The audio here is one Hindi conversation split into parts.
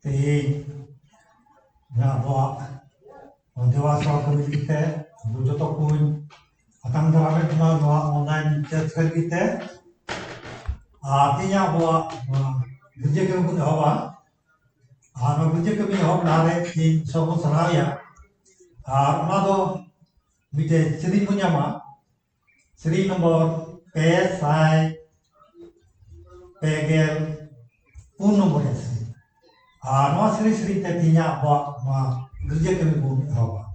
Tehi dewasa kami kita joto kuin atang darame tuna noa online chat kita artinya bahwa kerja kami pun hawa kerja kami hawa nare di semua seraya arna do mite seri punya ma seri nomor PSI PGL pun nomor seri noa seri tetinya bahwa kerja kami pun hawa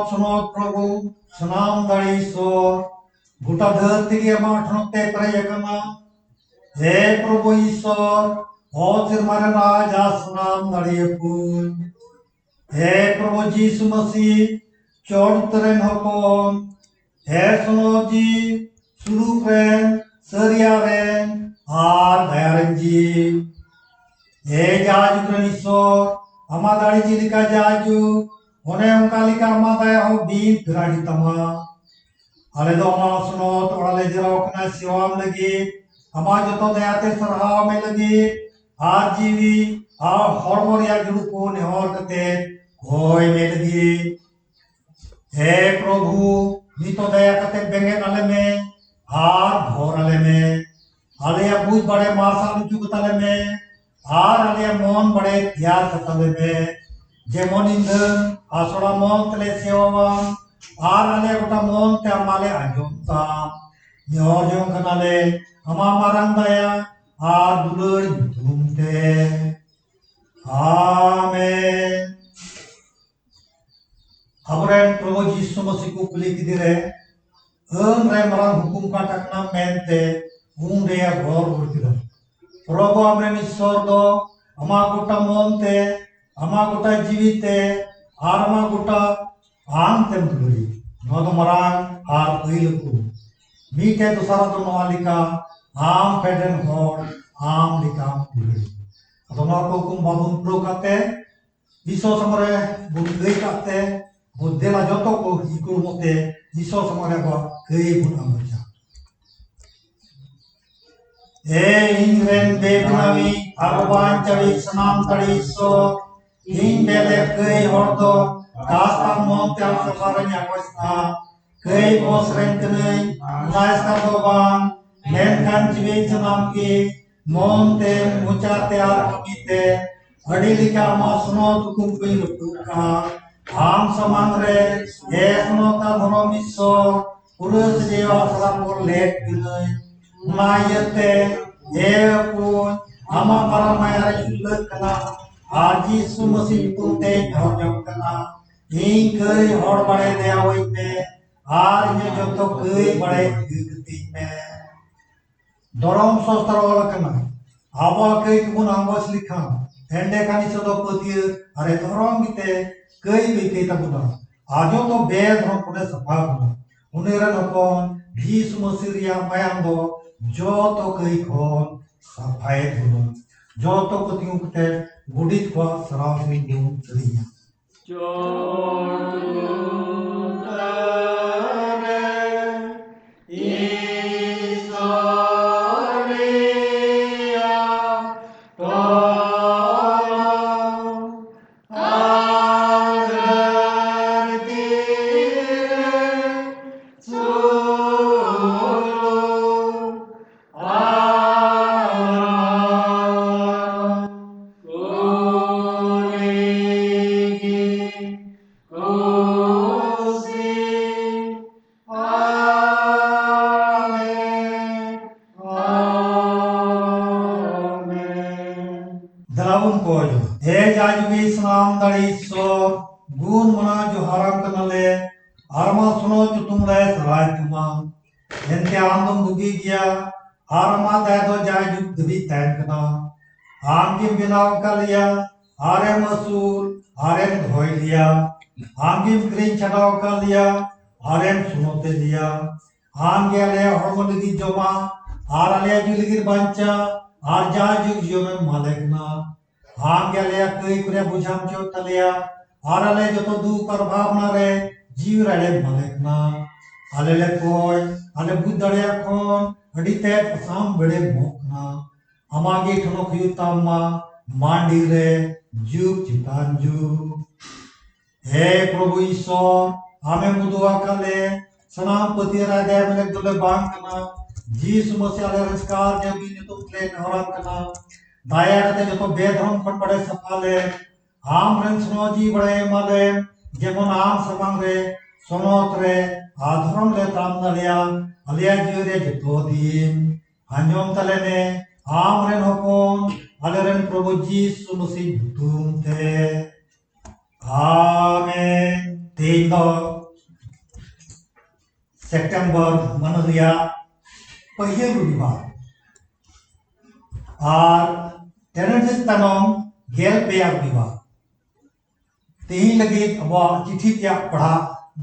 sunod Prabhu sunam dari Ishwar গোটা ধরতি আমার ঠনতে প্রয়কনা হে প্রভু ঈশ্বর অচির মারে রাজা সুনাম দাঁড়িয়ে ফুল হে প্রভু যীশু মসিহ চড়তরেন হপন হে সুনজি সুরুপেন সরিয়ারেন আর দয়ারেন জি হে জাজুকরেন ঈশ্বর আমার দাড়ি জিলিকা জাজু অনে অঙ্কা লিকা আমার দয়া হোক দিন ফিরাড়ি তামা ale do ona sunot ale jero kana siwam lagi ama joto dayate sarhaw me lagi ar jiwi ar hormor ya juru ko nehor kate hoy me lagi he prabhu nito daya kate bengen ale me ar ghor ale me ale ya buj bade marsal juk tale me ar ale ya mon bade tyar katale me jemon indhan asora mon tele sewa আর আলে গোটা মন তে আমালে আজমতা নিয়জন কানালে আমা মারাং দায়া আর দুলই ধুমতে আমেন আবরেন প্রভু যীশু মসিহ কো কুলি কিদিরে ön রে মারাং হুকুম কাটাকনা মেনতে উন রেয়া ঘর উড়তিরা প্রভু আমরেন ঈশ্বর দো আমা গোটা মনতে আমা গোটা জীবিতে আর আমা গোটা आंतेम तुलरी नोदो मरांग आर पहिलकु मीटे दुसारा दो नोआलिका आम फेडन हर आम लिकाम कुली अदोना को कुम बाबुन प्रो काते ईसो समरे बुन गई काते बुद्धेला जतो को इकुर मोते ईसो समरे को गई बुन अमचा इंग्रेन बेबनामी अरबान चढ़ी स्नान तड़ी सो इन बेले गई हर्दो कास्ता मोंते सफारन्या कोस्ता गई बोस रेंकनई नाइस्ता दोबान मेनकान जीवित नाम की मोंते मुचाते आरमीते अडिलिका मासनो तुकुम्पी लुका आम समांगरे एसनोता धनोमिसो पुरुष जेवा सलापुर लेट गिनई मायते एपुन आमा पारामाया युल्लक कना आजी सुमसी पुते हरजम कना इन कई हर बड़े देयावई पे आर ये जतो कई बड़े गगती पे दरम शास्त्र वाला आवा कई कुन आंगस लिखा एंडे कानी सदो पतिय अरे धरम गिते कई बीते तबुना आजो तो बेद हम पुने सफा बुना उनेरा नपन भीस मसिरिया मायाम दो जो तो कई खोन सफाई बुना जो तो पतियों कते गुडित को सराव से न्यू चलिया दलाउन कोयो हे जाजुवी स्नाम दड़ी सो गुण मना जो हराम कनले आरमा सुनो जो तुम रहे सराय तुमा एंते आंदम बुगी गया आरमा दे दो जाजु दबी तैन कना आम की बिनाव का लिया आरे मसूल आरे धोई लिया आम की ग्रीन चढ़ाव का लिया आरे सुनोते लिया आम के ले हरमन की जमा आर ले जुलगिर बंचा आर जाजु जो में मालिकना आम के ले कई कुरे बुझाम चो तलिया आर ले जो तो दू कर भावना रे जीव रे मालिकना आले ले कोई आले बुद्धड़िया कोन अडिते साम बड़े मोकना अमागे ठनो खयुतामा मांडी रे जुग चितान जुग हे प्रभु ईश्वर आमे मुदुआ काले सनाम पति राजा मेले दुले बांग कना जीस मसीह आले रस्कार जबी ने तुम ले नहराम कना दाया कते जो तो बेधर्म खन बड़े सफाले आम रन सुनो जी बड़े माले जेमन आम समांग रे सोनोत रे आधरम ले ताम दलिया अलिया जीरे जतो दिन अंजोम तले ने आम रे नोकोन आले रन प्रभु जीसु मसीह तुम ते आमेन तीन दो सितंबर मनरिया पहिले रविवार और टेनेंटिस तनोम गेल पेया रविवार तीन लगी अब चिट्ठी क्या पढ़ा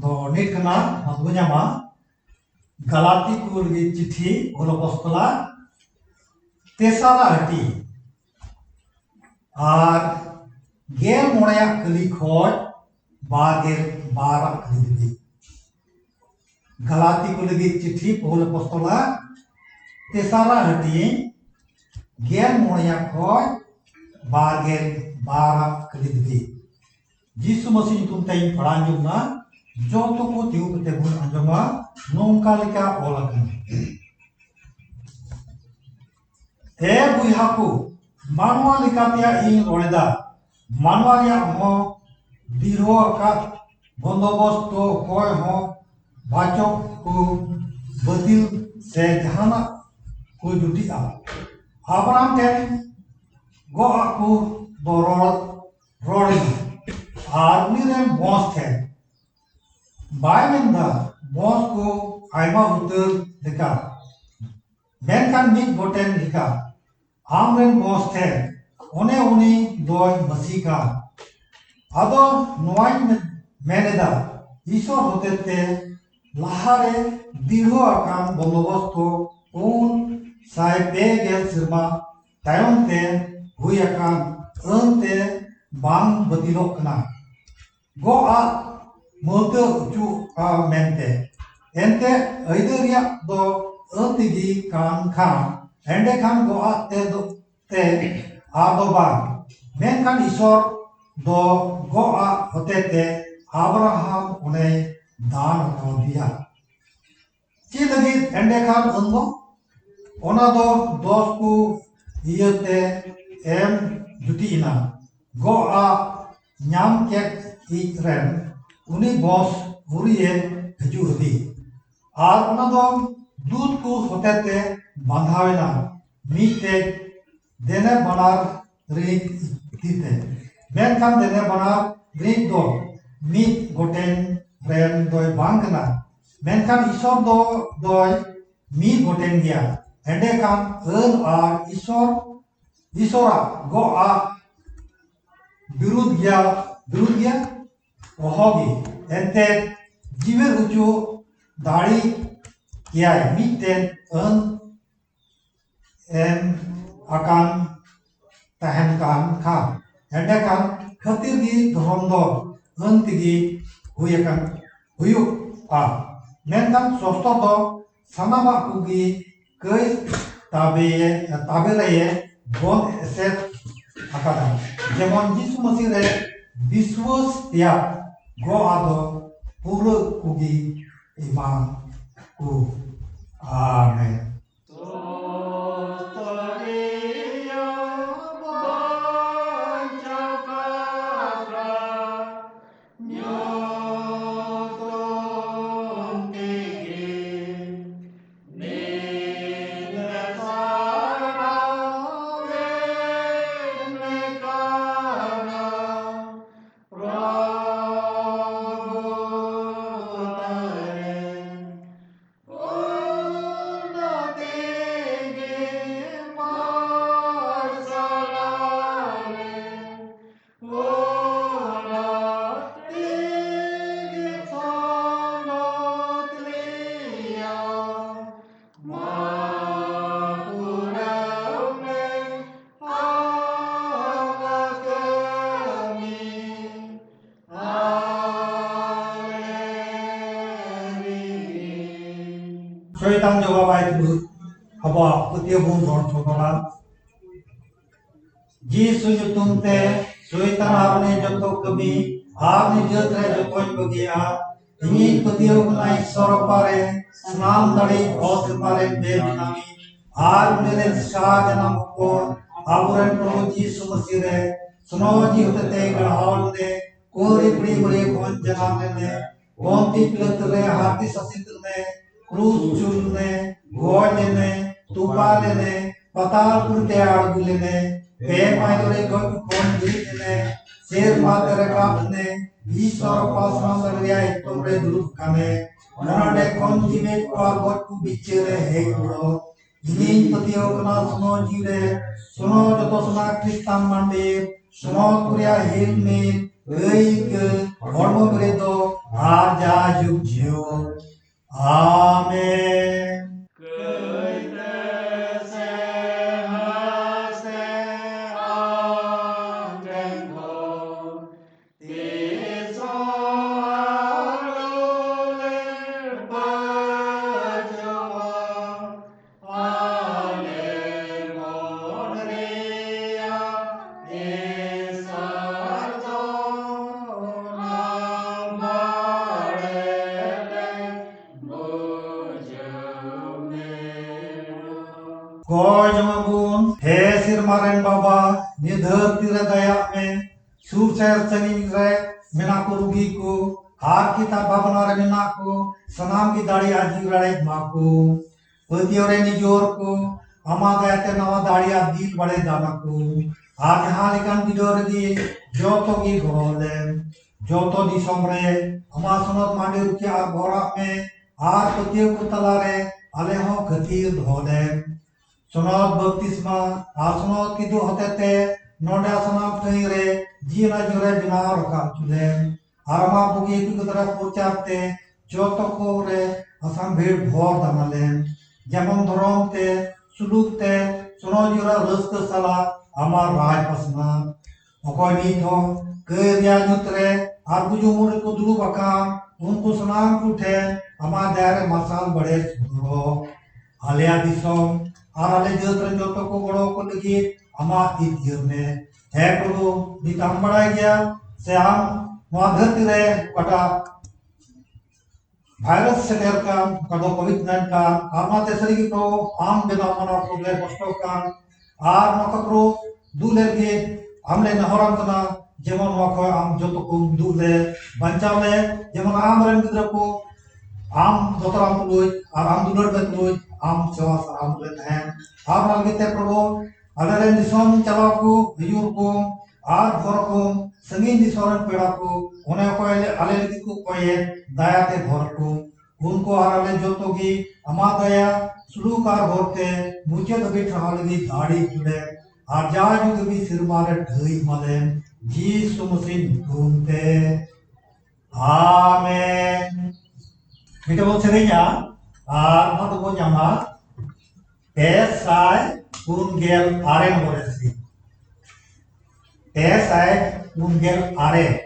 दो निट कना मधुन्या मा गलाती को लगी चिट्ठी ओलो पस्तला तेसारा हटी और गेल मोड़या कली खोज बागेर बारा कली गलाती को लगी चिट्ठी ओलो पस्तला तेसारा हटी गेल मोड़या खोज बागेर बारा कली जीसु मसीह तुम तई पढ़ांजुना जो तो को दिउ कते बुन अंजमा नोंका लेका ओलकन ए बुइहाकु मानवा लेकातिया इन रोलेदा मानवा या हो दिरो का बंदोबस्त तो कोय हो बाचो को बदिल से जहाना को जुटिया अब्राहम टेन गो आकु रोड़ी आदमी ने बॉस थे बायमेंदा बॉस को आइमा उतर देखा बैंकन मिट बोटेन देखा आमरेन बॉस थे उन्हें दोय बसी का अदो नोवाई मेनेदा ईश्वर होते थे लाहारे दीर्घ आकाम बंदोबस्त को उन साय पे गेल सिरमा तायम ते हुई अकान ते बांग बदिलो कना गो आ मोते उचु आ मेंते एंते अइदरिया दो अतिगी कान खान एंडे खान गो आ ते आ दो बांग मेन खान ईश्वर दो गो आ होते ते अब्राहम उन्हें दान कर दिया ची लगी एंडे खान उनको ओना दो दोस्त को इयते एम जुटी इना गो आ ᱧᱟᱢ ᱠᱮᱫ ᱤᱧᱨᱮᱱ उनी बॉस हुरिये हजू हदी और ओना दो दूध को होतेते बांधावेना मीते देने बनार रिक तीते मेनखान देने बनार रिक दो मीत गोटेन रेन दोय बांगना मेनखान ईश्वर दो दोय मी गोटेन गया एंडे खान अन और ईश्वरा गो आ विरुद्ध गया ओहोगी एंते जीवे उचु दाड़ी किया मीटेन अन एम अकान तहन कान खा एंडे कान खतिर गी धर्म दो अन तिगी हुयकन हुयु आ मेनखान सोस्तो दो सनामा कुगी कई ताबेले बोन एसेट अकादा जेमन यीशु मसीह रे विश्वास या गो आदो पूरा कुगी ईमान को आमेन शैतान जवाब आए तो हवा कुतिया बुन रोड छोड़ा जी सुजुतुम ते शैतान आपने जब तो कभी आपने जत रहे जो कोई बगिया इन्हीं कुतिया बुना ईश्वर पारे स्नान दड़ी बहुत पारे बेबिनामी आर मेरे शाह जन्म को आबुरन प्रभु यीशु मसीह रे सुनो जी होते ते गढ़ाल ने कोरी बड़ी बड़ी कौन जनाने ने कौन ती पिलत रे हाथी ससित ने क्रूस चुलने गोलने तुपालेने पतालपुरते आड़गुलेने पेमाइदोरे कौन गिरने शेर मातेरे कापने ईश्वर पासमांदरिया इतोरे दुरुप काने नराडे कौन जीवे को आगोट को बिचेरे हेगुड़ो इन्हीं पतियों कना सुनो जीरे सुनो जो तो सुना क्रिस्तान मंदिर सुनो कुरिया हिल मिल एक धर्म बरेदो आजा जुग जियो आमेन Kojamagun, Hesir Maren Baba, Nidhar Tira Daya में सूरशहर चनी रहे मीना को रुगी को हार की ता बाबना रे मीना को सनाम की दाढ़ी आजी रहे माँ को पतियोरे निजोर को अमा गया ते नवा दाढ़ी आदि बड़े दाना को आज यहाँ लिखन बिजोर दी जो तो की घोले जो तो दिसोम रे अमा सुनत मांडे रुकिया आर बोरा में आर पतियों को तलारे आले हो खतीर धोले सुनत बत्तीसमा आसनोत की दो होते थे नोडे आसनाम कहीं रे जीना जुरे बिना रखा चुले आरमा बुगी की तरह पूछाते जो तो को रे असम भीड़ भोर दमले जेमन धरोम ते सुलूक ते सुनो जुरा रस्क सला आमार राज पसना ओकोय नीत हो करिया जुतरे आर बुजुमुर को दुलु बका उनको सनाम कुठे आमार दारे मसाल बड़े सुरो आलिया दिसोम आर आले जत्र जोतो को गड़ो को लगी आमा इतियर में है प्रभु निताम बड़ा गया से आम धरती रे कटा भाइरस से डेर का कदो कोविड-19 का आमा तेसरी की तो आम बेदा मना को ले कष्टो का आर नकरो दूले के हमले नहरम तना जेमन वाको आम जोतो को दूले बंचाले जेमन आम रन गिद्र को आम दोतराम तुलुय आर आम दुलर बे तुलुय आम सेवा आम ले हैं आम अलगते प्रभु अलरे दिसोम चलाव को हिजुर को आर भर को संगीन दिसोरन पेड़ा को उन्हें को आले लगी को कोये दया ते भर को उनको आर आले जोतो की अमा दया सुलूकार भरते मुझे दबी ठहा लगी दाढ़ी जुड़े आर जा जुग भी सिर मारे ढई मले जीसु मसीह घूमते आमेन kita mau cerita atau mau nyama PSI Ungel Aren Moresi PSI Ungel Aren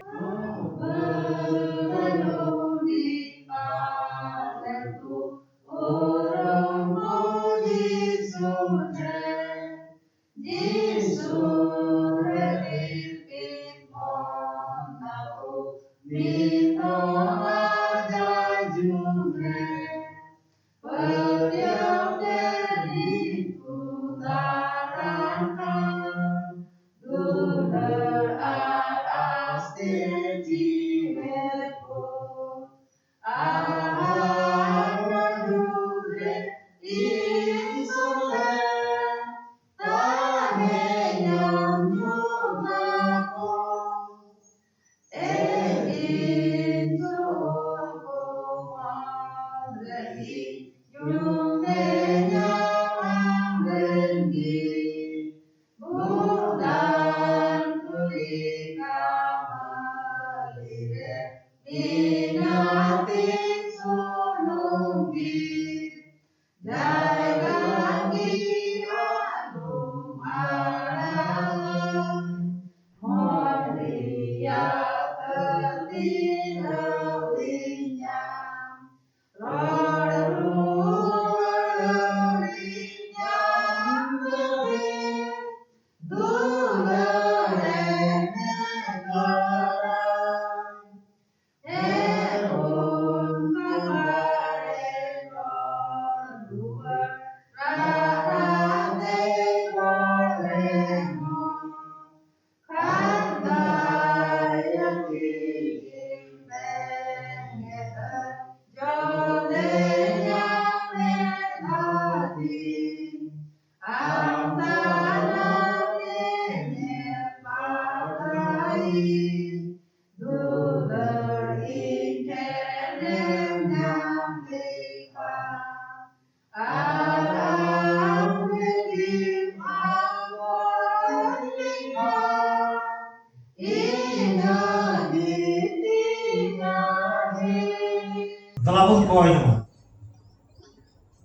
Dalabun koy nama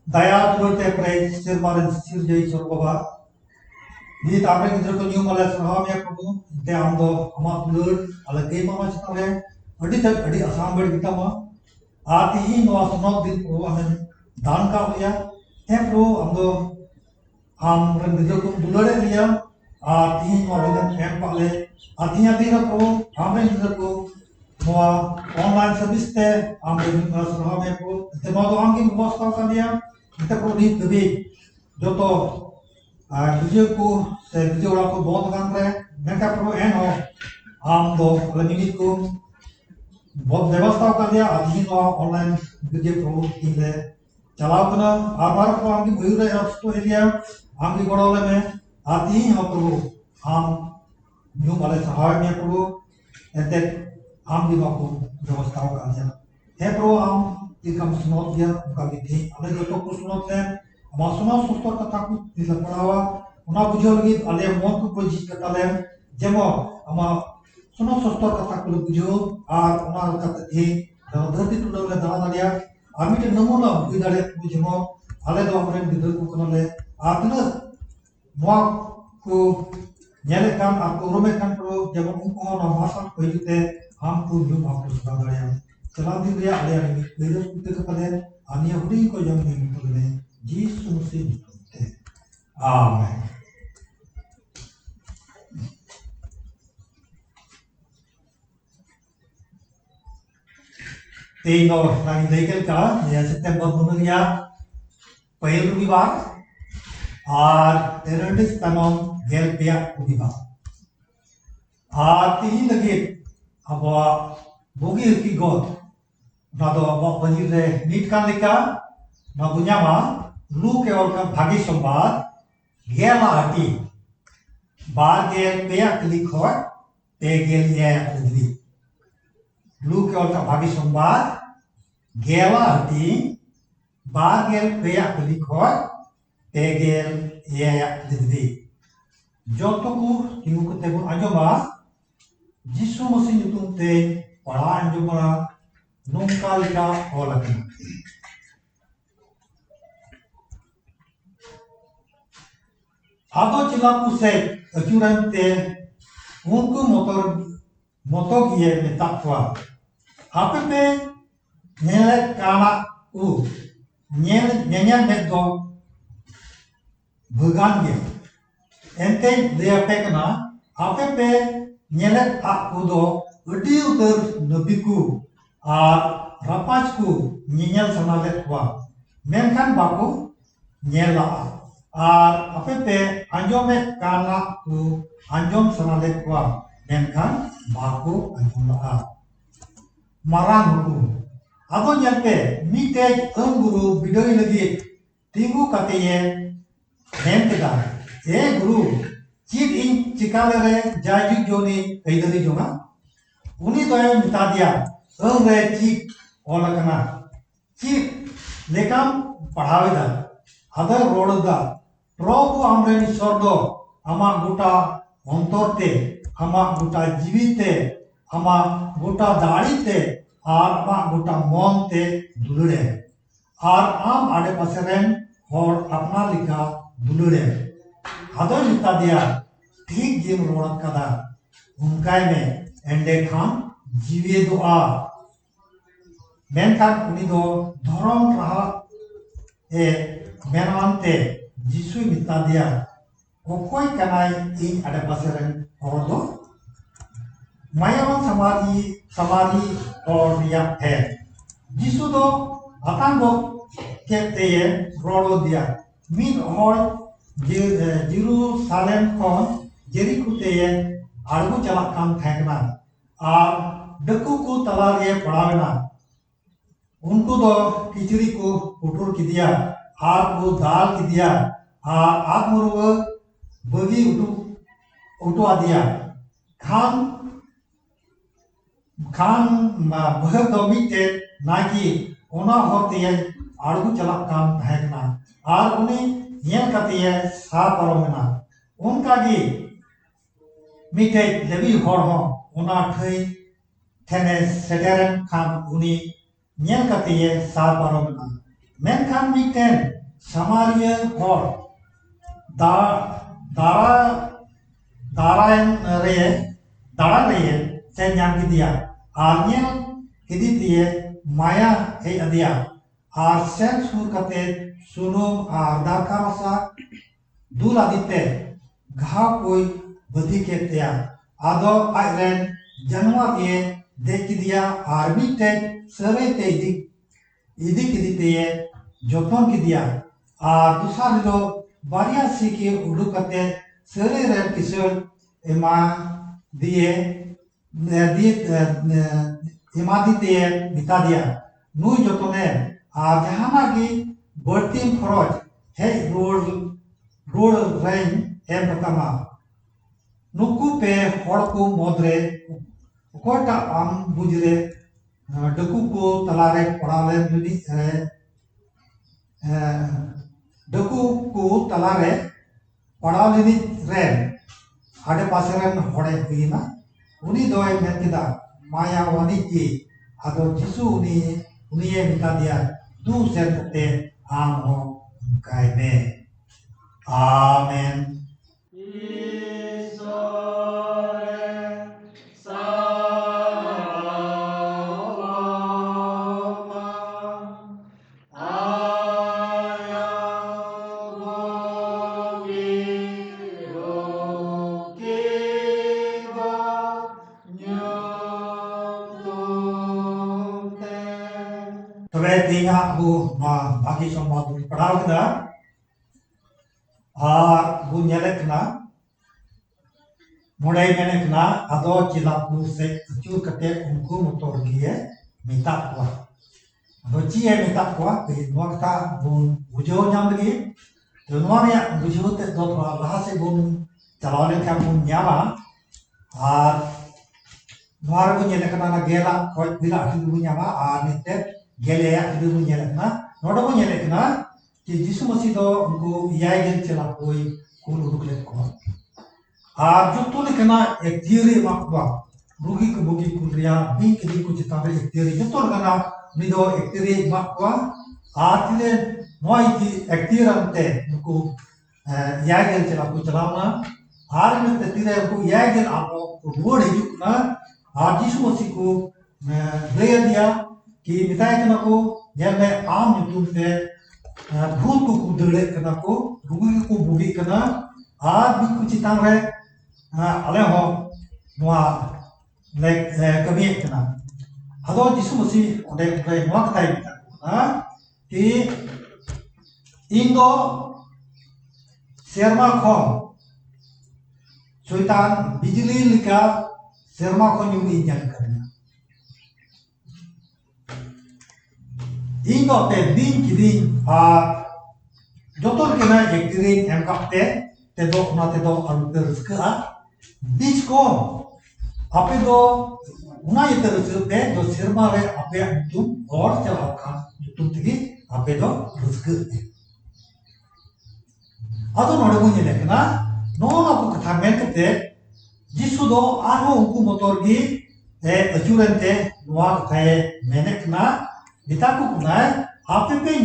daya tulote pray sir maran sir jai sorkoba di tamre gidra ko new mala saham ya प्रभु ते हम दो अमा तुलर अलगे मामा चतले अडी तक अडी आसाम बड़ बितामा आती ही नो असनोक दिन प्रभु हमें दान का लिया है प्रभु हम दो हम रन गidra को दुलरे लिया आती ही नो दिन एम पाले आती आती ना प्रभु हम रन गidra को नोआ ऑनलाइन सर्विस ते हम रन सहाम या प्रभु ते नो दो हम की व्यवस्था कर दिया ते प्रभु नी तभी जो तो वीडियो को से वीडियो वाला को बहुत गान रहे मैं प्रभु एन हो हम दो अलग को बहुत व्यवस्था कर दिया अभी नो ऑनलाइन वीडियो प्रभु की ले चलाओ कना आबार को हम की भूल रहे अब एरिया हम की बड़ा वाले में आती ही हम प्रभु हम न्यू वाले सहाय में प्रभु ऐसे हम भी बापू व्यवस्था कर दिया है प्रभु हम एक हम सुनो दिया उनका विधि हमें जो तो कुछ सुनते हैं मासुना सुस्तर कथा को दिला पड़ावा उना बुझो लगी अले मन को बुझी कताले जेमो अमा सुनो सुस्तर कथा को बुझो आर उना कथा थी धरती तुलले दाना दिया आमी ते नमूना बुझी दाले बुझमो अले दो हमरे गिदर को कनले आपने नवा को nyale kan aku rumah kan pro jabon uko na masak ko yute ham ko ju aku sudah ya चला दिन रिया आले आले मेरे कुत्ते का पले अन्य हुडी को जम नहीं पकड़े जीसु से निकलते आमेन तीन और नानी लेकर का यह सितंबर बुनिया पहल रविवार और तेरंडिस तनों गेल पिया रविवार और तीन लगे अब बोगी की गोद नादो अब बनी रे नीट का लिखा ना बुनिया मा लू के और का भागी संवाद गेला आती बार गेल पिया क्लिक हो ते गेल ये अद्वी लू के और का भागी संवाद गेला आती बार गेल पिया क्लिक हो ते गेल ये अद्वी जो तो को किंगु को तेबु आजोबा जिसु मसीह nyutum te para anjumara nungka lika olakna ado cilaku se acuran te unku motor gie metakwa ape pe nyele kana u nyenya meddo bugan ge ente dia pe kana ape pe nyele aku do udi utar nabiku ar rapajku nyel sanalet wa menkan baku nyela ar apepe anjome kana ku anjom sanalet wa menkan baku anjomla marang ku ado nyelpe mite guru bidoi lagi tingu kateye menkeda guru चीज इन चिकाले रे जायजु जोनी कईदरी जोना उनी तो ये मिटा दिया रे चीज ओला कना चीज लेकम पढ़ावे दा अदर रोड दा प्रभु आमरे निसोर दो आमा गोटा अंतरते आमा गोटा जीविते आमा गोटा दाड़ीते और आमा गोटा मनते दुलड़े और आम आड़े पासे रेन और अपना लिखा दुलड़े अदो मिटा दिया ठीक जिम रोड कदा उनकाय में एंडे खान जीवे दोआ मेनखान उनी दो धर्म रहा ए मेनवानते जिसु मिता दिया ओकोय कनाय इन अडे पासेरन और दो मायावन समारी और रिया है जिसु दो अतांगो केते ये रोडो दिया मिन और जेरूसालेम खन जेरिको ते आड़गो चला कान थैंकना और डकू को तला रे पड़ावना उनको दो किचड़ी को पुटुर की दिया आग को दाल की दिया और आग मुरुव बगी उठवा दिया खान बहर दो मिटे नाकी ओना होते आड़गो चला कान थैंकना और उन्हें यह कहती है साफ परमना उनका की मिटे लेवी हर हो उना ठई ठेने सेटेरन खान उनी यह कहती है साफ परमना मेन खान मिटे समारिय हर दारा रे से न्याम की दिया आर्य किदी दिए माया है अदिया आर सेन सुर कते सुनुम आर दाका रसा दूल आदिते घाव कोई बधी के तया आदो आयरन जनवा दिए देख दिया आर मिटे सरे ते इदी की दिते जोतन की दिया आर दूसरा लो बारिया सी के उड़ू कते सरे रे किशोर एमा दिए एमा दिते बिता दिया नुई जोतने आर जहाना की बढ़ती खरच है रोड रेन एम बतामा नुकु पे हड़ को मदरे कोटा आम बुजरे डकु को तलारे पड़ाले डकु को तलारे पड़ाले रेन आडे पासे रेन हड़े हुईना उनी दोय मेनकिदा माया वानी की आदो जिसु उनी मिता दिया दू सेन कते आम हो काय में Amen. तबे तेहा अबो मा बाकी संवाद बुन पढ़ाव कदा आर बुन नेले कना मोड़े मेने कना अदो चिला पु से अचूर कते उनको मोटर गिए मिता को अदो चिए मिता को पे नोआ कथा बुन बुझो नाम लगी तो नोआ ने बुझो ते दो लहा से बुन चलाव ले का बुन न्यामा आर नोआ बुन नेले कना ना गेला कोई बिला अति बुन न्यामा आर नेते गेले या अति बुन नेले कना नोडो बुन नेले कना कि यीशु मसीह दो उनको याय गेल चला कोई कुल उडुक ले को आर जो लेकना एक थियरी माकबा रुगी को बुगी कुरिया बी के को चिताबे एक थियरी जो लेकना निदो एक थियरी माकबा आर तिले नोई की एक थियरी अंते उनको याय गेल चला को चलावना आर में तिले को याय गेल आपो रोड हिजुकना आर यीशु मसीह को ले दिया कि मिताय कना को जेल में आम नुतुम ते भूत को कुदड़े कना को रुगी को बुगी कना आर भी कुछ चितान रे अले हो नोआ ले कमी कना अदो यीशु मसीह ओदे ओदे नोआ कथाय बिता कि इंदो सेरमा खो शैतान बिजली लिका सेरमा खो न्यूमी जन करना इंदो पे दिन की दिन जोतोर के ना एक दिन एम कापते ते दो अलुते रस्का बीच को आपे दो उना ये तरह दो सिरमा रे आपे तुम और चलाओ का तुम तगी आपे दो रस्का अदो नोडे बुन ये लेकना नोना को कथा में कते जिसु दो आरो उनको मोटर गी अचुरंते नोआ कथे मैंने कना बिता को कुना आपे पे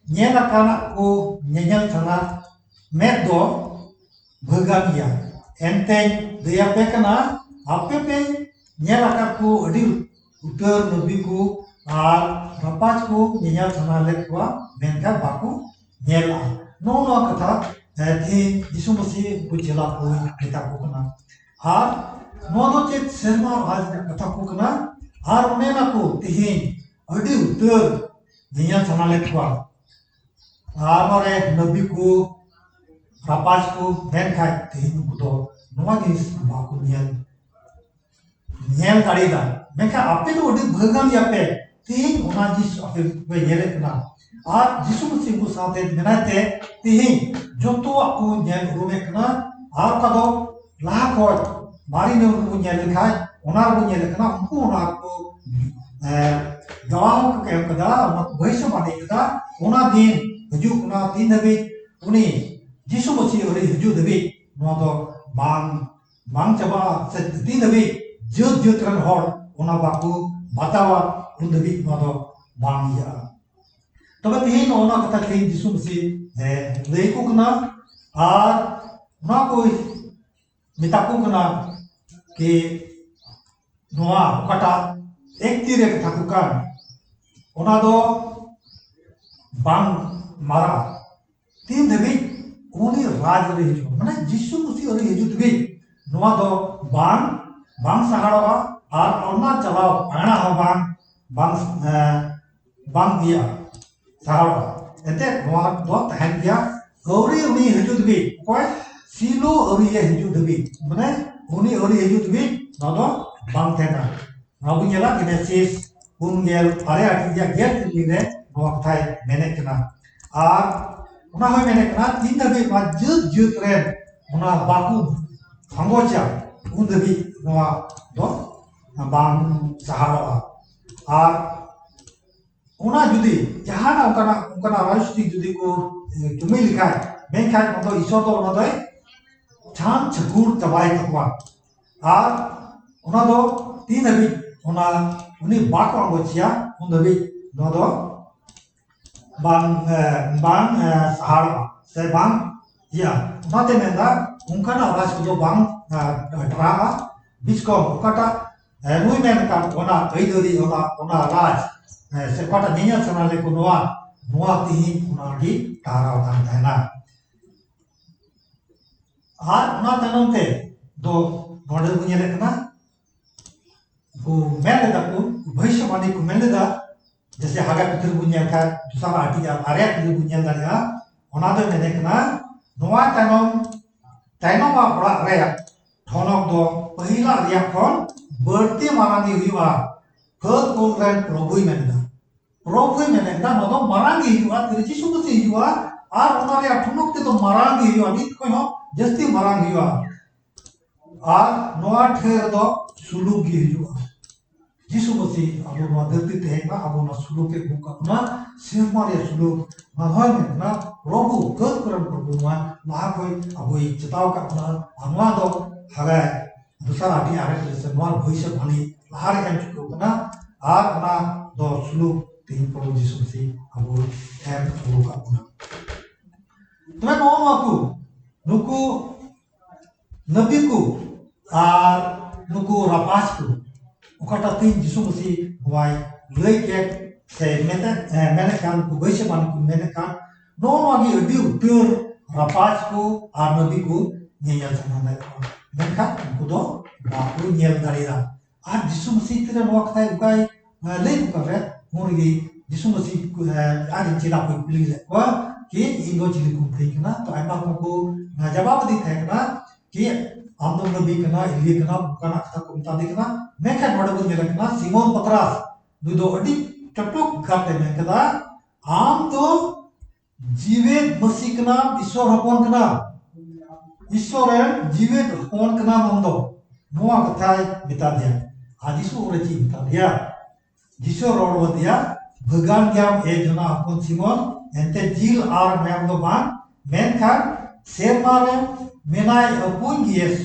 nye lakana ko nyenyal thana met do bhagamia enteng dia pe kana ape pe nye lakar ko adi utar nabi ko ar rapach ko nyenyal thana lekwa menka baku nyela no katha thi Yishu Masih bujela ko kita ko kana ar no chet serma आज katha ko kana ar onena ko tihin adi utar nyenyal thana lekwa आमारे नबी को रापाज को बैन खाए तीन बुतो नवा जिस बाकु नियल तारीदा मैं क्या आपे तो उड़ी भगवान या पे तीन उना जिस आपे वे येले कना आज जिसु मसीह को साथे मिनाते तीन जो तो आपको नियल रूमे कना आपका तो लाख और मारी ने उनको नियल खाए उनार को नियल कना उनको उनार को गवाह को क्या कदा उनको वैसे माने कदा उना दिन हजूक ना तीन दबी उनी यीशु मसीह और हजूक दबी नवा तो बांग चबा से तीन दबी जुत रन हॉर उना बाकू बतावा उन दबी नवा तो बांग या तब तीन उना कथा तीन यीशु मसीह लेको कना आर ना कोई मिताको कना कि नवा कटा एक तीर कथा को कान उना दो बांग मारा तीन दबी उनी राज रे हिजु माने यीशु मसीह रे हिजु दबी नोआ दो बांग सहाड़वा आर ओना चलाव आना हो बांग दिया सहाड़वा एते नोआ दो तहन दिया गौरी उनी हिजु दबी कोय सिलो अरी हिजु दबी माने उनी अरी हिजु दबी नोआ दो बांग थेना नोबु नेला जेनेसिस पुंगेल आरे आटिया गेल तिले नोआ थाय मेने कना आर उना होय मेने कना तीन दबी मा जुत रे उना बाकू संगोचा उन दबी नोआ दो बांग सहारा आर उना जुदी जहाना उनका राजनीतिक जुदी को तुमे लिखा है मैं क्या मतलब ईश्वर तो उना दो छान छकुर चबाई तकवा आर उना दो तीन दबी उना उनी बाकू अंगोचिया उन दबी नोआ दो बांग सहारा से बांग ya nate menda ungkana ras ko bang drama biskom kata nui men kan ona aidori ona raj se kata ninya sanale ko noa tihin ona gi tara kan thana ar ona tanonte do node bunyele kana को मैंने तक को भविष्य वाणी को मैंने दा जैसे हागा पितर बुनिया का दूसरा आर्टी जा आर्या पितर बुनिया दा या ओनादे मैंने कना नोआ ताइनों वा बड़ा रे थोनक दो पहिला रिया फोन बर्ती मारांगी हुआ फल कोंग्रेन प्रभुई मैंने दा नोदो मारांगी हुआ तेरे जिसु बसी हुआ आर ओनारे थोनक ते तो मारांगी हुआ नित को हो जस्ती मारांगी हुआ आर नोआ ठेर दो सुलूगी हुआ जिसु मसीह अब ना धरती तेंगा अब ना सुलूक के बुक अपना सिर्फ मारे सुलूक ना होय में ना प्रभु गद करम प्रभु ना ना कोई अब ये चिताव का अपना अनवा दो हगे दूसरा आदि आरे से नॉन भविष्य वाणी लार एम चुको ना आर ना दो सुलूक तीन प्रभु जिसु मसीह अब एम सुलूक अपना तुम्हें नो माकू नुकु नबी को आर नुकु रापास को उकाटा तीन जिसु मसीह वाई लेके से मैंने कान को वैसे मान को मैंने कान नो मागी अड्डी उत्तर रापास को आर नबी को नियल सनाना मैं का उनको दो बापू नियल दारीरा आज जिसु मसीह तेरे वक्त है उकाई ले कर रहे मुर्गी जिसु मसीह को आज चिरा को पुलिस है वह कि इंदो चिली को देखना तो ऐसा को जवाब दी थे ना कि आमदो नबी कना इलिए कना बुकाना कथा को बता देखना मैं क्या नोडे को मिला कना सिमोन पतरास दुदो अडी टटुक गाते में कदा आम तो जीवित मसीह कना ईश्वर हपन कना ईश्वर जीवित हपन कना मंदो नोआ कथा बता दिया आज ईश्वर ओरे जी बता दिया ईश्वर रोड बतिया भगवान ज्ञान ए जना हपन सिमोन एंते जील आर मैम दो बान मैन खान सेमारे मेनाय अपुन गियस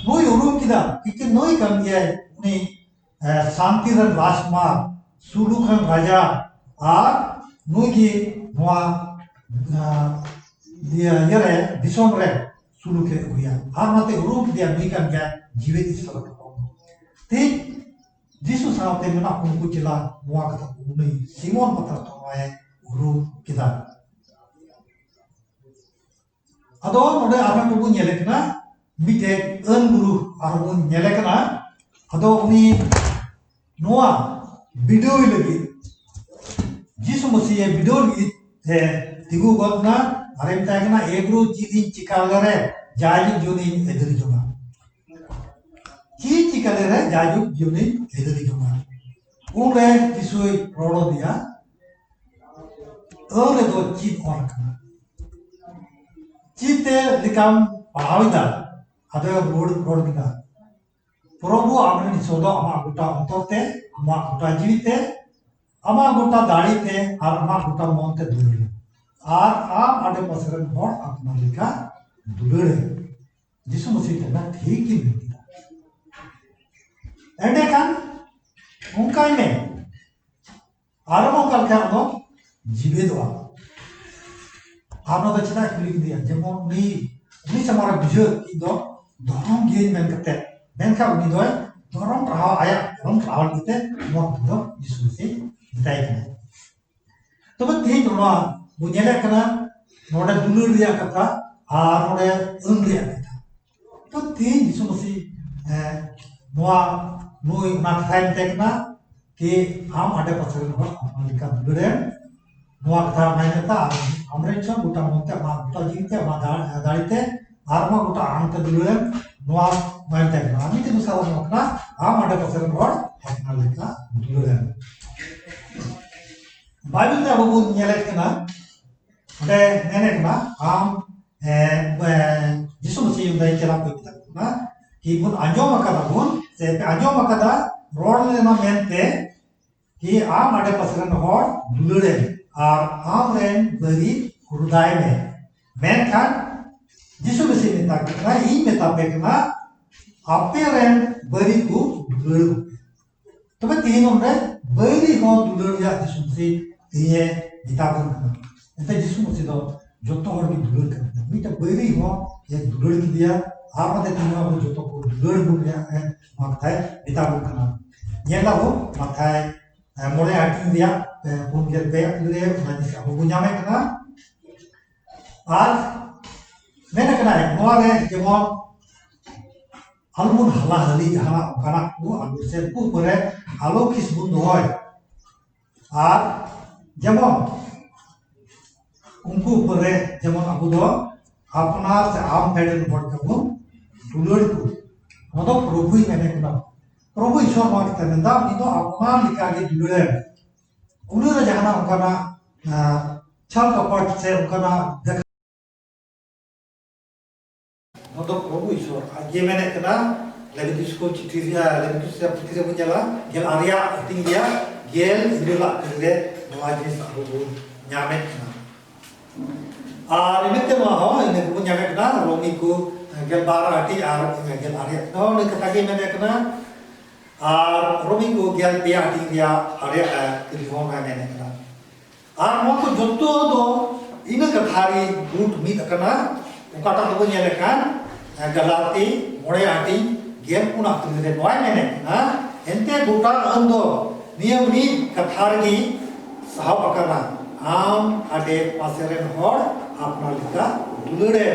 नोई उरुम किदा इके नोई kan dia ni शांतिरन राजकुमार सुलुखन राजा और नोई की नोआ dia yere dison re suluke huya har mate uruम dia नोई kan dia जीवित ईश्वर ते जिसु साथे मना उनको चिला नोआ कथा नोई सिमोन पत्र तो आए उरुम किदा अदो नोडे आराम को nyele kana mite eun guru aron nyele kana ado uni noa video lagi jisu masih ye video lagi he tigu gotna arem ta kana egru jidin chikalare jaju juni edri jonga ji chikalare jaju juni edri jonga unre jisu rodo dia ore do chit or kana चीते लिकाम पढ़ाविदा अदे रोड किना प्रभु आमने निसोदो अमा गुटा अंतरते अमा गुटा जीविते अमा गुटा दाड़ीते और अमा गुटा मोनते दुलड़े और आम आडे पसरन होड़ अपना लिखा दुलड़े जिसु मसीह कहना ठीक ही नहीं था एंडे कान उनका में आरंभ कर क्या हो जीवित हुआ आपने तो चिता कुली दिया जब उन्हीं से हमारा बुझे कि दो धर्म गेज में करते मैं क्या उन्हीं दो धर्म प्रभाव आया धर्म प्रभाव किते मोर दो जिसमें से बताए थे तो मैं तीन दोनों बुनियादी करना नोडे दुलूर दिया करता आर नोडे उन दिया करता तो तीन जिसमें से नोआ नोई उन्हें टाइम देखना कि हम आधे पसंद हो हमारे का दुलूर नोआ कथा मैंने था अमरेशन गुटा मोंते मा गुटा जीते मा दाड़ीते आरमा गुटा आंते दुलुरे नोआ मैंने था आमी ते दूसरा नोकना आम आडे पसरन रोड हकना लेका दुलुरे बाइबल ते अब nyelek kana ode nenek na am जिसु मसीह उन्हें चला कोई किताब ना कि बुन अंजो मकादा बुन से अंजो मकादा रोड लेना मेंते कि आम आडे पसरन रोड दुलुरे और आमरेन बरी हृदय में मेनखान जिसु मसीह मिता करना इन मिता पेकना अपेरेन बरी को दुलड़ तो मैं तीन उन्हें बरी को दुलड़ या जिसु मसीह ये मिता करना ऐसे जिसु मसीह तो जोतो हर की दुलड़ कर मीटा बैरी हो ये दुलड़ की दिया आप मते तीनों अब जोतो को दुलड़ बुनिया है माथाय बिता बुन करना ये ला हो माथाय मोड़े आटी दिया बुन के पे दुरे मानी अब बुनिया में करना आज मैंने करना है नोआरे जेमन almun hala hali hala kana ku alu se ku pore alo kis bun hoy ar jemon unku pore jemon abu do apnar se am pedal bod kabu dulur ku modo probu mene kuna probu ishwar ma kita nenda ni do apnar lika ge dulur ulur jahana kana chal kapat se kana modo probu ishwar age mene kana lagi disko citiria lagi disko citiria bunjala gel area tinggia gel idula kede noaje sabu nyame kana ini ke mah ini ku nyame kana romi ku gel bara ati ar gel area no ne kata ge mene kana romi ku gel pia ati dia area ke hon ha mene kana ar mo ku jotto do ina kathari boot mit kana ukata do nyele kan galati mode ati gel puna kire noy mene na ente buta ando niyam ni kathargi sahab akana am ade paseren hor apna lika dulure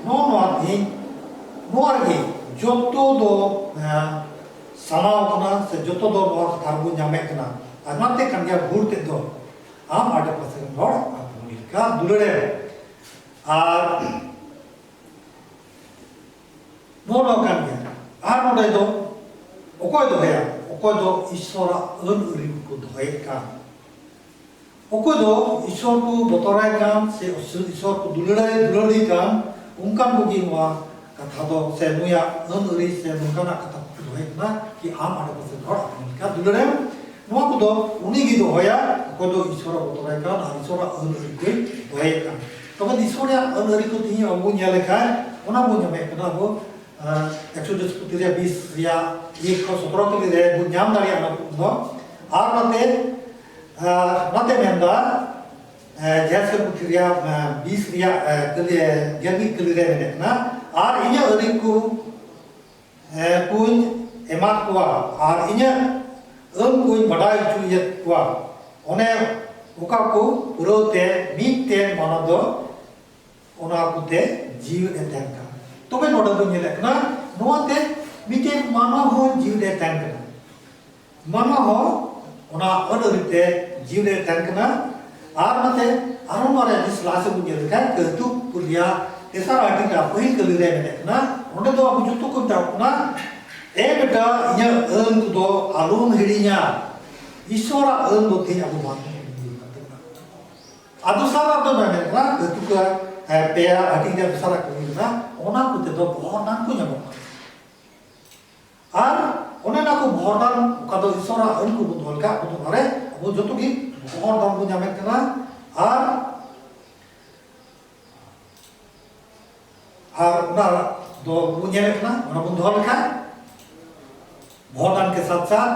no adi noargi jotto do samao kana se jotto do nor tharbu nyame kana anate kanya burte do am ade paseren hor apna lika dulure ar nono kanya ar node do okoy do ya okoy do ishora un uri ko do ka okoy do ishor ko botorai kan se ishor ko dulari kan unkan ko gi wa katha do se nuya un uri se nunkana katha ko do na ki am ade ko se hor ka dulare no ko do uni gi do hoya okoy do ishora botorai kan ar ishora un uri ko do ka tobe ishora un uri ko ti abu nyale ka ona bu nyame kana bo Exodus putria bis ria ko sotro ke le bunyam dari anak no ar nate menda jas putria bis ria ke le gergi ke le na ar inya ariku pun emat kwa ar inya pun badai chuyet kwa one uka ko purote mitte manado ona kute jiw entenka tobe noda do nyele kana noate mite mano ho jiwde tankana mano ho ona odorite jiwde tankana ar mate aromare dis lase bu nyele kan ke tu puria esara atika poi kelire mene kana onde do abu juttu ko takna e beta nya do alun hidinya isora do te abu man adu sara do mene kana ke tu ka pea atika sara ko na ona ko te do bonan ko nyamo ar ona na ko bonan ka do isora an ko bol ka ko are abo joto gi bonan ko nyame kana ar na do bunyele kana ona bun dhol ka bonan ke साथ साथ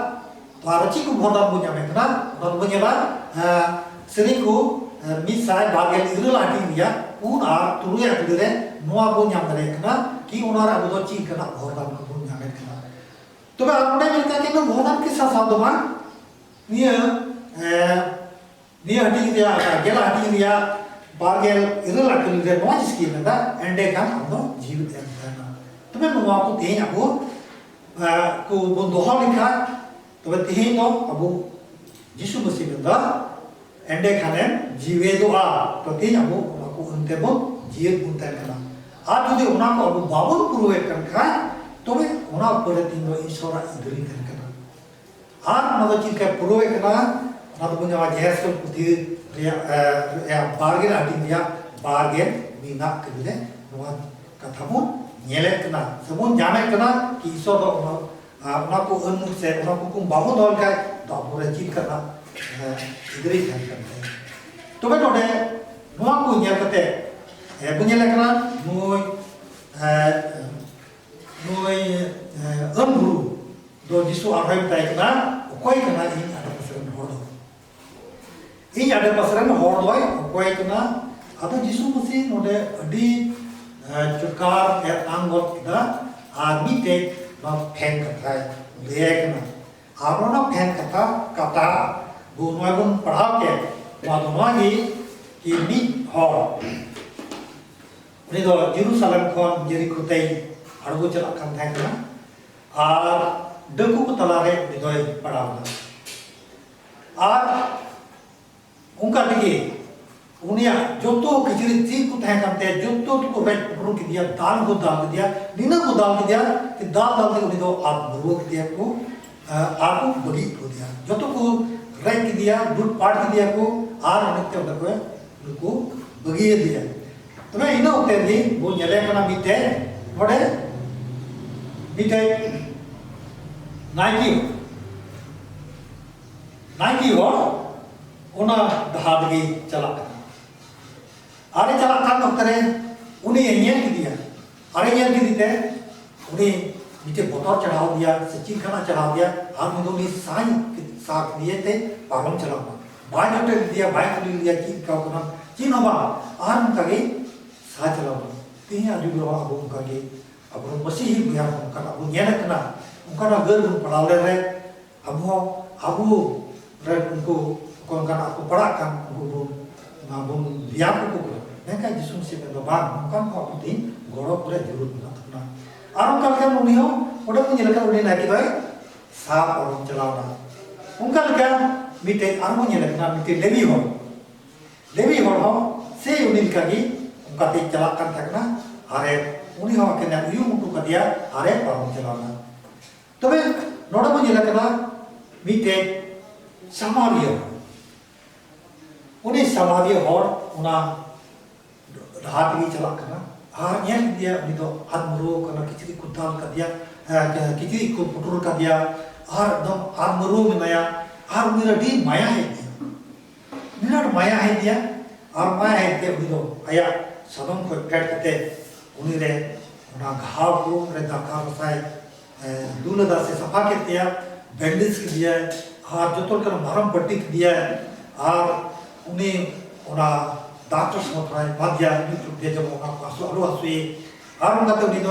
तो आरची को बोnan bu nyame kana ona bunyela sering ko misai bagel irul ati dia un ar turuya kudire noa bu nyam dare kana ki onara bu do chi kana bonan ko bu nyame kana तो मैं आपने मिलता है कि मैं बहुत आपके साथ साथ दूँगा निया हटी दिया गेला हटी दिया बागेल इधर लटक दिया नॉन जिसकी नंदा एंडे का हम लोग जीवित हैं ना तो मैं नुआ को तेज अबू को बंदोहा लिखा तो मैं तेज तो अबू जिसु मसीह नंदा एंडे खाने जीवे दो तो तेज अबू को उनते बो जीवित बुनते हैं ना आज जो उन्हें को अबू बाबू पुरुष करना तोबे ओना परे तीनो ईश्वरा इदरी करना आर नदो चिका पुरोवे कना नदो बुन्या जेहस पुथि या बारगे आटी दिया बारगे मीना कदिले नोआ कथाबो नेले कना सबो जाने कना कि ईश्वर दो ओना को अनु से ओना को कुम बाबो दल का दो पुरे चित करना इदरी करना तोबे नोडे नोआ को नेल कते बुन्या कना नोय नोय अमरू दो जिसु आराम ताई कना कोई कना इन आडा पसरन हर दो इन आडा पसरन हर दो कोई कना Atau Jisu mesti node di cukar anggot kita mite pen kata lihat na. Arona pen kata gunung pernah ke waktu lagi ini hor. Ini do Jerusalem kon Jericho tei argo celak kan thai na. Deku talare ini do pernah na. Ungkar lagi, unia joto kecil cik ku teh kan teh joto tu ku red perlu kita dal ku dal kita, dina ku dal kita, ki dal tu uni do beru kita ku, aku bagi ku dia, joto ku red kita, dud part kita ku, anak kita udah ku bagi dia. Tapi ini ukter ni, bu nyale kana mite, ode, mite, Nike हो उन्हें दहादगी चला करना आरे चला करना उतरे उन्हें ये किया आरे ये किया उन्हें नीचे बोतल चढ़ा दिया सच्ची खाना चढ़ा दिया हम दोनों साथ दिए थे पागल चला बाय नोटे दिया बाय खुली लिया चीन का करना चीन हवा आर उनका के साथ चला तीन आदमी लोग अब उनका के अब उन मसीही बिहार उनका अब ये ना करना उनका ना घर उन पढ़ा ले रहे अब उनको कौन करना आपको पढ़ा kan bun biar ko mereka Yesus se bang kan ko putin goro pura jurut na aron kan unio udah menyelakan udah naik itu sah orang celana ungkal kan mite aron menyelakan mite lebi ho se unil kagi ungka te celakan takna are uni ho kena uyu mutu kadia are orang celana tobe noda menyelakan mite Samaria उन्हें समाधि और उन्हें रात की चला करना ये दिया उन्हें तो आत्मरो करना किसी कुत्ताल कर दिया किसी को पुटुर कर दिया दम आत्मरो में नया मेरा डी माया है दिया मेरा माया है दिया माया है दिया उन्हें तो आया सदम को पैर करते उन्हें रे उन्हें घाव को रे दाकार रसाय दूल्हा से सफा के दिया बैंडेज के दिया जो तो कर मरम पट्टी के दिया उन्हें उन्हें डॉक्टर समझाए बाध्या यूट्यूब पे जब उन्हें पासो आलू आसुए उनका तो उन्हें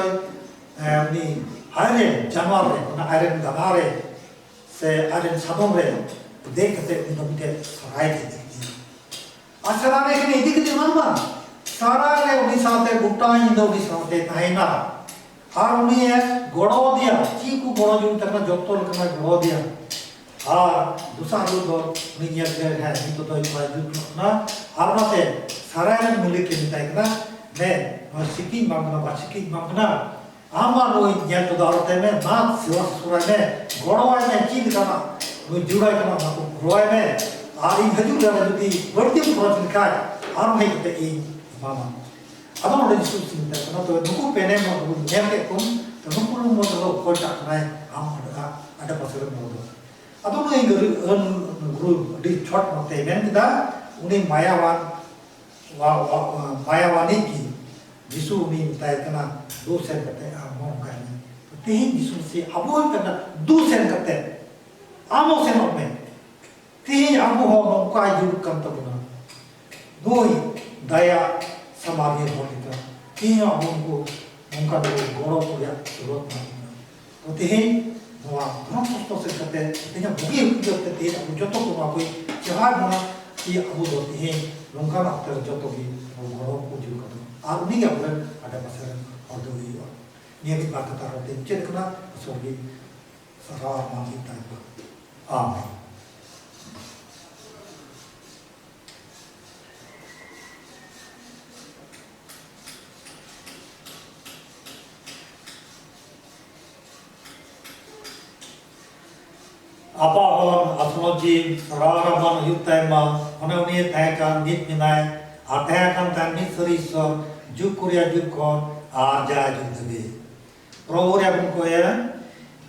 उन्हें आयरन जानवर रे उन्हें आयरन गनारे से आयरन साधों रे देखते उन्हें तो मुझे सराय थे आशरा में कि नहीं दिखती मालूम सारा ने उन्हें साथे गुट्टा इंदो उन्हें साथे ताइना उन्हें गोड़ो दिया चीकू गोड़ो जो तक ना जोतोल करना गोड़ो दिया दूसरा लोग निया है तो ना आरनाते सारा ने मिले के निताई करना मैं सिक्की मांगना आमा लोग निया तो दारते में ना सेवा सुराय में गोड़वाय में चीज करना वो जुड़ाय करना ना को गोड़वाय में इन हजू जाना जो दी बढ़ती प्रोजेक्ट का आरम है कि ये मामा अदम लोग जिसको चिंता करना तो नुकु पेने में निया के कुम तो नुकु लोग मतलब कोई टाकना है ada pasal modo atau nu yang guru di short mate men kita uni mayawani ki jisu uni tay kana do sen kate amo kani tehin jisu se abo kana do sen kate amo sen me tehin amo ho mongka jur kam to na doi daya samadhi ho kita tehin amo ko mongka do goro puya surut na to tehin wah, orang sosok seperti ini bagi kita tidak mencontoh kuma koi jahar mana ia abu doti he longkar after contoh ki orang pujuk kata. Ini yang bukan ada pasal ordo ini. Ini kita kata roti cek kena sobi sarah mati tanpa. Amin. apa hon asmoji raraman yutema ona uni thakan nit minai athakan tan nit soriso jukuria jukon aja jutbe provoria ko ya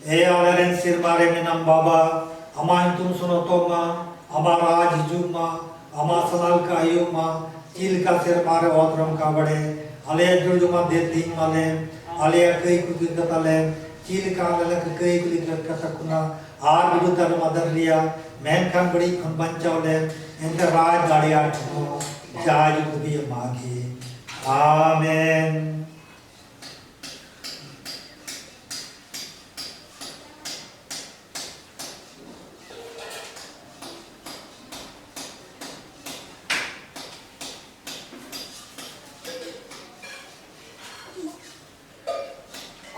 aleren sirmare minam baba ama intum sunotoma ama raj juma ama sanal kayuma ilka sirmare odram ka bade ale juma deti male ale kai kutale ilka ale kai kulikata आर विरुद्ध मदर लिया मैन खान बड़ी खन बंचाव ले इनका राज गाड़ी आठ 자유도 비마기 아멘.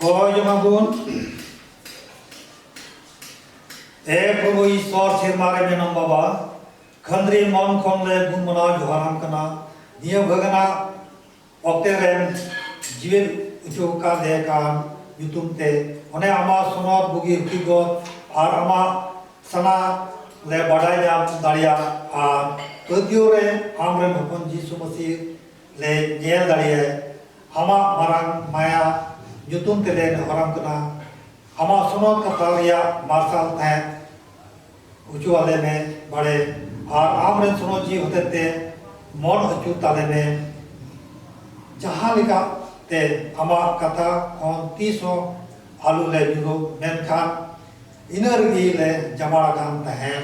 कोयमागुन ए प्रभु ईश्वर सिरमारे में नम बाबा खंद्री मन खनले गुनमना जोहाराम कना निया भगना ऑक्टेरेन जीवन उचुका देका युतुमते ओने आमा सोनर बुगी हुकीगत और आमा सना ले बड़ाई जाम दाड़िया और पतियों रे आमरे भगवान यीशु मसीह ले नेल दाड़िया आमा मारंग माया युतुम ते ले हराम कना आमा सोनर कथा रिया मार्शल थे उचु वाले में बड़े और आमरे सुनो जी होते थे मन अचू ताले में जहाँ लिखा ते आमा कथा कौन 300 आलू ले यूरो मेनखान इनर गी ले जमाड़ा कान तहन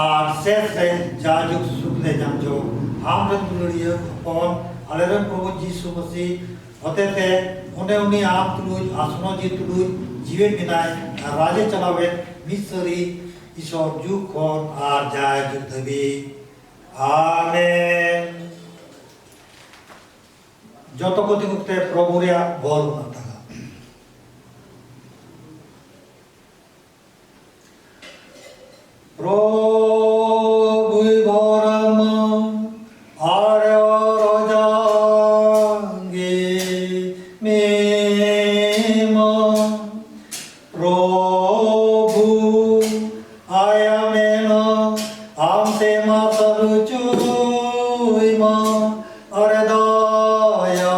और सेठ ले जाजुक सुख ले जमजो आमरे दुलड़िया कौन अलेरन प्रभु यीशु मसीह होते थे उन्हें आम तुलुज आसनो जी तुलुज जीवन बिनाय राजे चलावे मिसरी ईश्वर जुग कौन आर जाय जुग धबी आमेन। जो तो को दिखते प्रभु रे बोल माता प्रभु भरम आर्य राजांगे में प्रभु आया में आमते मातरु चुई मा अरे दया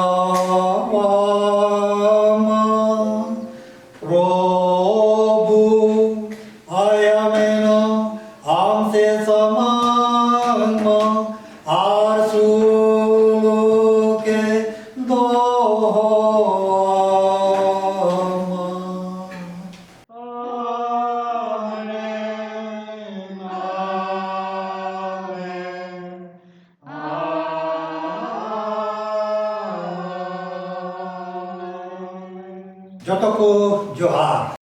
वामा प्रभु आया में आमते समान मा आर सुके दो जोतो को जोहार।